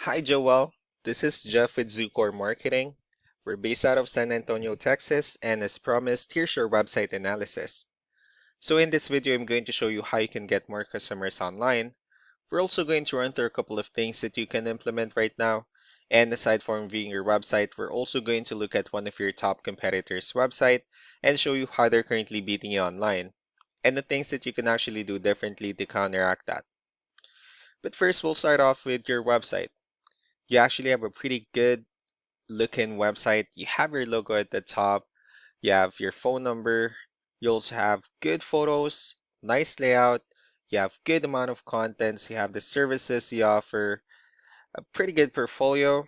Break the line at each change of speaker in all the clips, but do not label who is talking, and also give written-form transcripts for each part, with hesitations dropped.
Hi, Joel. This is Jeff with Zucore Marketing. We're based out of San Antonio, Texas, and as promised, here's your website analysis. So in this video, I'm going to show you how you can get more customers online. We're also going to run through a couple of things that you can implement right now. And aside from viewing your website, we're also going to look at one of your top competitors' website and show you how they're currently beating you online and the things that you can actually do differently to counteract that. But first, we'll start off with your website. You actually have a pretty good looking website. You have your logo at the top, you have your phone number, you also have good photos, nice layout, you have good amount of contents, you have the services you offer, a pretty good portfolio.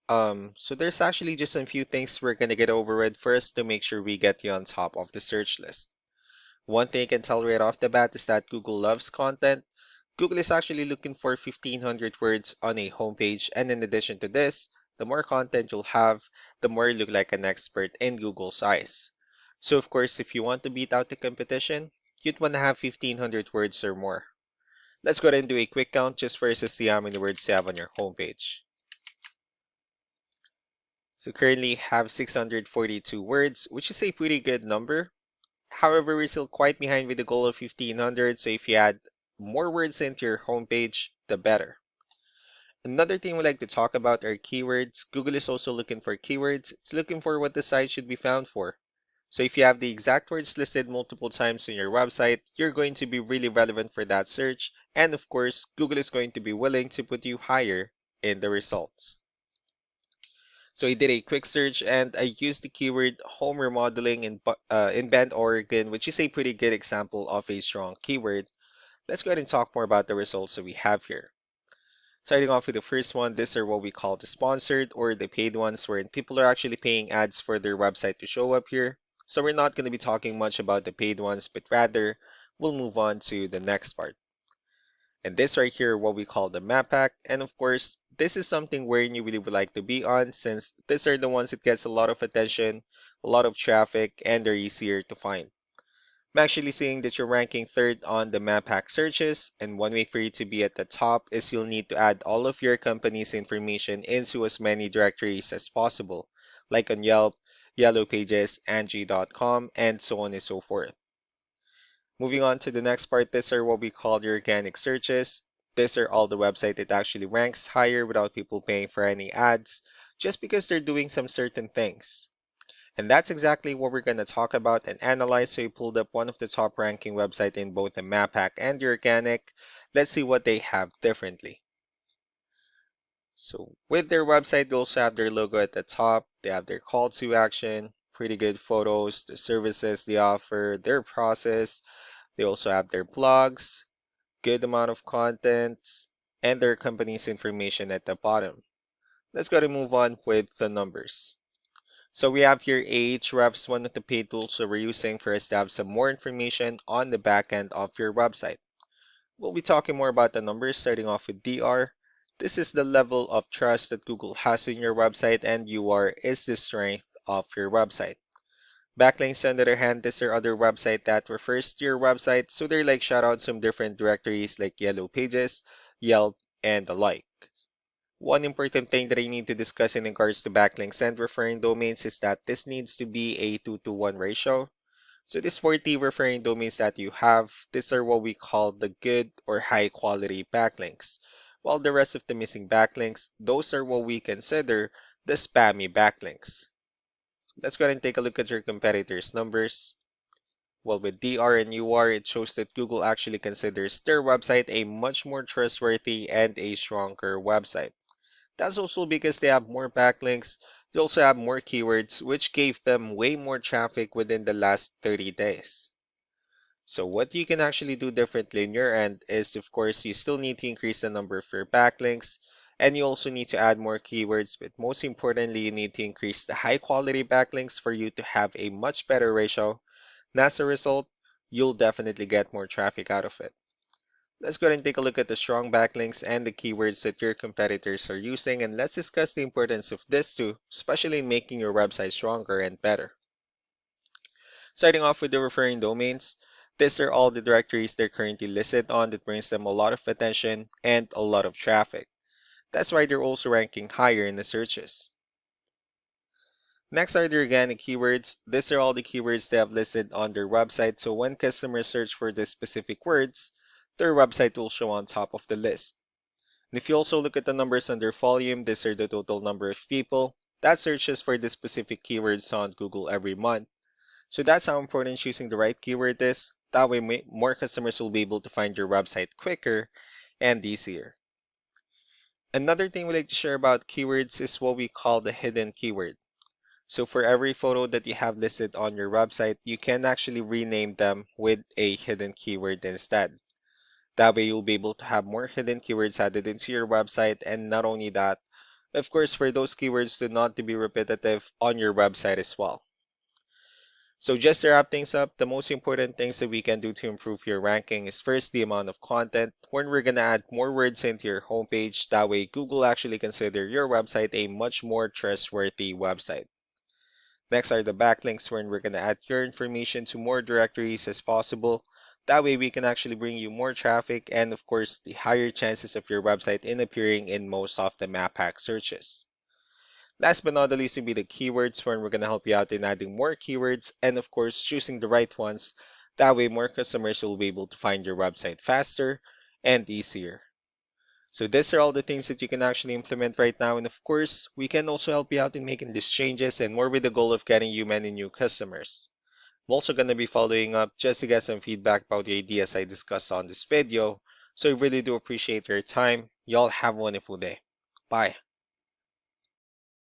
So there's actually just a few things we're gonna get over with first to make sure we get you on top of the search list. One thing I can tell right off the bat is that Google loves content. Google is actually looking for 1500 words on a homepage, and in addition to this, the more content you'll have, the more you look like an expert in Google's eyes. So of course, if you want to beat out the competition, you'd want to have 1500 words or more. Let's go ahead and do a quick count just for us to see how many words you have on your homepage. So currently have 642 words, which is a pretty good number. However, we're still quite behind with the goal of 1500, so if you add more words into your homepage, the better. Another thing we like to talk about are keywords. Google is also looking for keywords. It's looking for what the site should be found for. So if you have the exact words listed multiple times on your website, you're going to be really relevant for that search. And of course, Google is going to be willing to put you higher in the results. So I did a quick search and I used the keyword home remodeling in Bend, Oregon, which is a pretty good example of a strong keyword. Let's go ahead and talk more about the results that we have here. Starting off with the first one, these are what we call the sponsored or the paid ones, wherein people are actually paying ads for their website to show up here. So we're not going to be talking much about the paid ones, but rather we'll move on to the next part. And this right here, what we call the map pack. And of course, this is something where you really would like to be on since these are the ones that gets a lot of attention, a lot of traffic, and they're easier to find. I'm actually seeing that you're ranking third on the map pack searches, and one way for you to be at the top is you'll need to add all of your company's information into as many directories as possible, like on Yelp, Yellow Pages, Angie.com, and so on and so forth. Moving on to the next part, these are what we call the organic searches. These are all the website that actually ranks higher without people paying for any ads, just because they're doing some certain things. And that's exactly what we're going to talk about and analyze. So we pulled up one of the top ranking websites in both the map pack and the organic. Let's see what they have differently. So with their website, they also have their logo at the top. They have their call to action, pretty good photos, the services they offer, their process. They also have their blogs, good amount of contents, and their company's information at the bottom. Let's go to move on with the numbers. So we have here Ahrefs, one of the paid tools that we're using for us to have some more information on the back end of your website. We'll be talking more about the numbers starting off with DR. This is the level of trust that Google has in your website, and UR is the strength of your website. Backlinks, on the other hand, these are other website that refers to your website, so they're like shoutouts from different directories like Yellow Pages, Yelp, and the like. One important thing that I need to discuss in regards to backlinks and referring domains is that this needs to be a 2-to-1 ratio. So these 40 referring domains that you have, these are what we call the good or high quality backlinks. While the rest of the missing backlinks, those are what we consider the spammy backlinks. Let's go ahead and take a look at your competitors' numbers. Well, with DR and UR, it shows that Google actually considers their website a much more trustworthy and a stronger website. That's also because they have more backlinks. They also have more keywords, which gave them way more traffic within the last 30 days. So what you can actually do differently in your end is, of course, you still need to increase the number of your backlinks, and you also need to add more keywords, but most importantly, you need to increase the high quality backlinks for you to have a much better ratio. And as a result, you'll definitely get more traffic out of it. Let's go ahead and take a look at the strong backlinks and the keywords that your competitors are using, and let's discuss the importance of this too, especially in making your website stronger and better. Starting off with the referring domains, these are all the directories they're currently listed on that brings them a lot of attention and a lot of traffic. That's why they're also ranking higher in the searches. Next are the organic keywords. These are all the keywords they have listed on their website, so when customers search for the specific words, their website will show on top of the list. And if you also look at the numbers under volume, these are the total number of people that searches for the specific keywords on Google every month. So that's how important choosing the right keyword is. That way, more customers will be able to find your website quicker and easier. Another thing we like to share about keywords is what we call the hidden keyword. So for every photo that you have listed on your website, you can actually rename them with a hidden keyword instead. That way you'll be able to have more hidden keywords added into your website, and not only that, of course, for those keywords to not to be repetitive on your website as well. So just to wrap things up, the most important things that we can do to improve your ranking is first the amount of content. When we're gonna add more words into your homepage, that way Google actually consider your website a much more trustworthy website. Next are the backlinks wherein we're going to add your information to more directories as possible. That way we can actually bring you more traffic and of course the higher chances of your website in appearing in most of the map hack searches. Last but not the least will be the keywords wherein we're going to help you out in adding more keywords and of course choosing the right ones. That way more customers will be able to find your website faster and easier. So these are all the things that you can actually implement right now. And of course, we can also help you out in making these changes and more with the goal of getting you many new customers. I'm also going to be following up just to get some feedback about the ideas I discussed on this video. So I really do appreciate your time. Y'all have a wonderful day. Bye.